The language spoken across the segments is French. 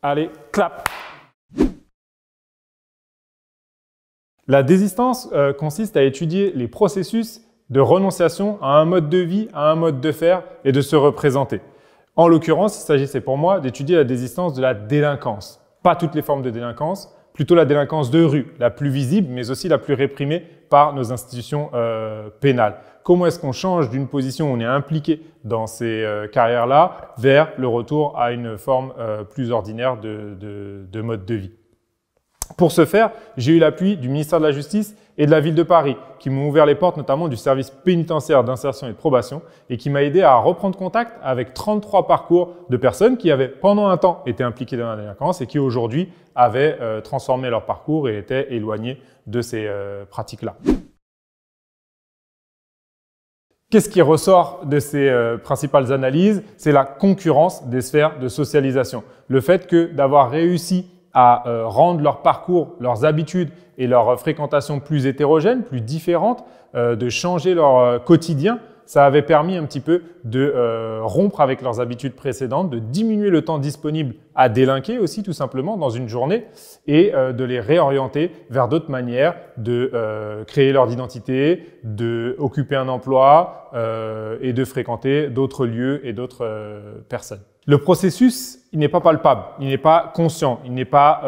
Allez, clap! La désistance consiste à étudier les processus de renonciation à un mode de vie, à un mode de faire et de se représenter. En l'occurrence, il s'agissait pour moi d'étudier la désistance de la délinquance. Pas toutes les formes de délinquance, plutôt la délinquance de rue, la plus visible, mais aussi la plus réprimée par nos institutions pénales. Comment est-ce qu'on change d'une position où on est impliqué dans ces carrières-là vers le retour à une forme plus ordinaire de mode de vie? Pour ce faire, j'ai eu l'appui du ministère de la Justice et de la Ville de Paris, qui m'ont ouvert les portes notamment du service pénitentiaire d'insertion et de probation et qui m'a aidé à reprendre contact avec 33 parcours de personnes qui avaient pendant un temps été impliquées dans la délinquance et qui aujourd'hui avaient transformé leur parcours et étaient éloignés de ces pratiques-là. Qu'est-ce qui ressort de ces principales analyses? C'est la concurrence des sphères de socialisation. Le fait que d'avoir réussi à rendre leur parcours, leurs habitudes et leur fréquentation plus hétérogènes, plus différentes, de changer leur quotidien, ça avait permis un petit peu de rompre avec leurs habitudes précédentes, de diminuer le temps disponible à délinquer aussi tout simplement dans une journée et de les réorienter vers d'autres manières de créer leur identité, d'occuper un emploi et de fréquenter d'autres lieux et d'autres personnes. Le processus, il n'est pas palpable, il n'est pas conscient, il n'est pas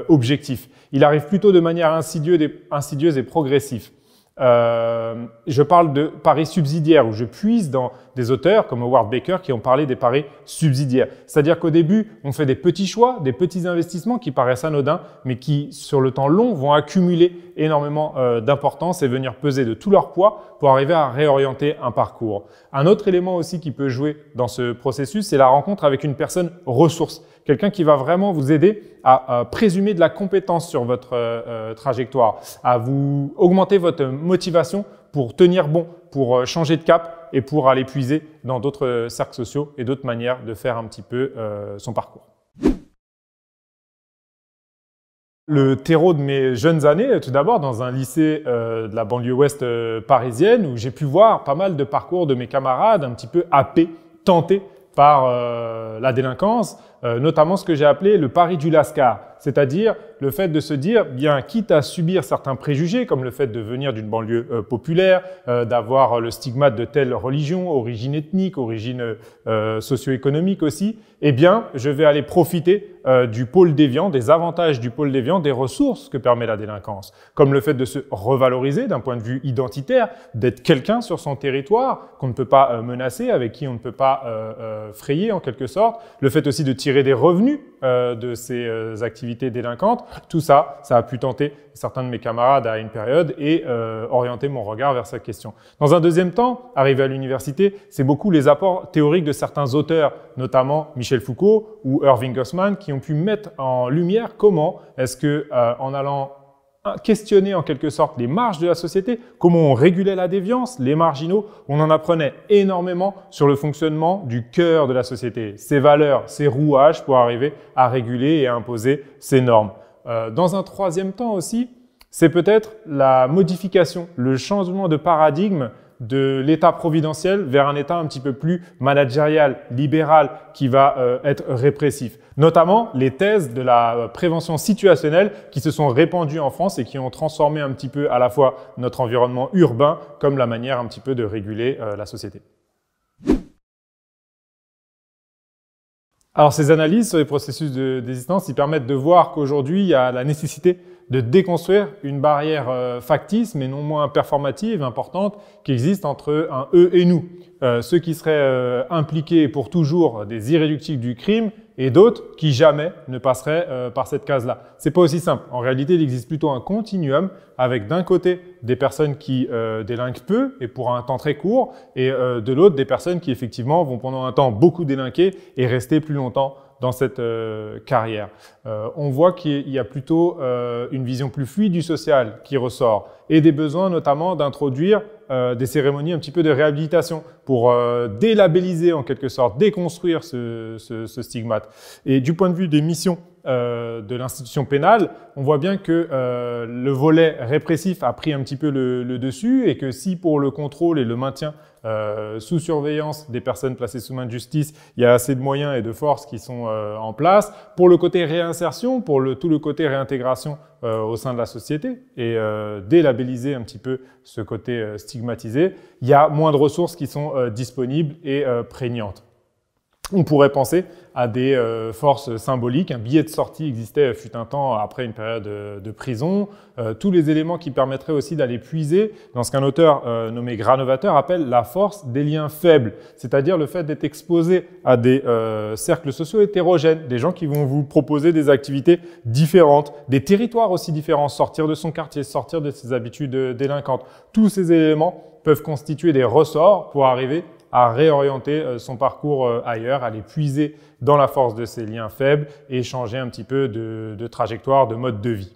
objectif. Il arrive plutôt de manière insidieuse et progressive. Je parle de paris subsidiaires où je puise dans des auteurs comme Howard Baker qui ont parlé des paris subsidiaires. C'est-à-dire qu'au début, on fait des petits choix, des petits investissements qui paraissent anodins, mais qui, sur le temps long, vont accumuler énormément d'importance et venir peser de tout leur poids pour arriver à réorienter un parcours. Un autre élément aussi qui peut jouer dans ce processus, c'est la rencontre avec une personne ressource. Quelqu'un qui va vraiment vous aider à présumer de la compétence sur votre trajectoire, à vous augmenter votre motivation pour tenir bon, pour changer de cap et pour aller puiser dans d'autres cercles sociaux et d'autres manières de faire un petit peu son parcours. Le terreau de mes jeunes années, tout d'abord dans un lycée de la banlieue ouest parisienne où j'ai pu voir pas mal de parcours de mes camarades un petit peu happés, tentés par la délinquance, notamment ce que j'ai appelé le pari du Lascar, c'est-à-dire le fait de se dire, bien quitte à subir certains préjugés, comme le fait de venir d'une banlieue populaire, d'avoir le stigmate de telle religion, origine ethnique, origine socio-économique aussi, eh bien, je vais aller profiter du pôle déviant, des avantages du pôle déviant, des ressources que permet la délinquance, comme le fait de se revaloriser d'un point de vue identitaire, d'être quelqu'un sur son territoire qu'on ne peut pas menacer, avec qui on ne peut pas frayer en quelque sorte, le fait aussi de tirer des revenus de ces activités délinquantes. Tout ça, ça a pu tenter certains de mes camarades à une période et orienter mon regard vers cette question. Dans un deuxième temps, arrivé à l'université, c'est beaucoup les apports théoriques de certains auteurs, notamment Michel Foucault ou Irving Goffman, qui ont pu mettre en lumière comment est-ce que, en allant questionner en quelque sorte les marges de la société, comment on régulait la déviance, les marginaux, on en apprenait énormément sur le fonctionnement du cœur de la société, ses valeurs, ses rouages pour arriver à réguler et à imposer ses normes. Dans un troisième temps aussi, c'est peut-être la modification, le changement de paradigme de l'état providentiel vers un état un petit peu plus managérial, libéral, qui va être répressif. Notamment les thèses de la prévention situationnelle qui se sont répandues en France et qui ont transformé un petit peu à la fois notre environnement urbain comme la manière un petit peu de réguler la société. Alors ces analyses sur les processus de désistance, ils permettent de voir qu'aujourd'hui, il y a la nécessité de déconstruire une barrière factice, mais non moins performative, importante, qui existe entre un eux et nous. Ceux qui seraient impliqués pour toujours des irréductibles du crime et d'autres qui jamais ne passeraient par cette case-là. C'est pas aussi simple. En réalité, il existe plutôt un continuum avec d'un côté des personnes qui délinquent peu et pour un temps très court et de l'autre des personnes qui effectivement vont pendant un temps beaucoup délinquer et rester plus longtemps dans cette carrière. On voit qu'il y a plutôt une vision plus fluide du social qui ressort et des besoins notamment d'introduire des cérémonies un petit peu de réhabilitation pour délabelliser en quelque sorte, déconstruire ce stigmate. Et du point de vue des missions de l'institution pénale, on voit bien que le volet répressif a pris un petit peu le dessus et que si pour le contrôle et le maintien sous surveillance des personnes placées sous main de justice, il y a assez de moyens et de forces qui sont en place. Pour le côté réinsertion, pour tout le côté réintégration au sein de la société et délabelliser un petit peu ce côté stigmatisé, il y a moins de ressources qui sont disponibles et prégnantes. On pourrait penser à des forces symboliques. Un billet de sortie existait fut un temps après une période de prison. Tous les éléments qui permettraient aussi d'aller puiser dans ce qu'un auteur nommé Granovetter appelle la force des liens faibles, c'est-à-dire le fait d'être exposé à des cercles sociaux hétérogènes, des gens qui vont vous proposer des activités différentes, des territoires aussi différents, sortir de son quartier, sortir de ses habitudes délinquantes. Tous ces éléments peuvent constituer des ressorts pour arriver à réorienter son parcours ailleurs, à les puiser dans la force de ses liens faibles et changer un petit peu de trajectoire, de mode de vie.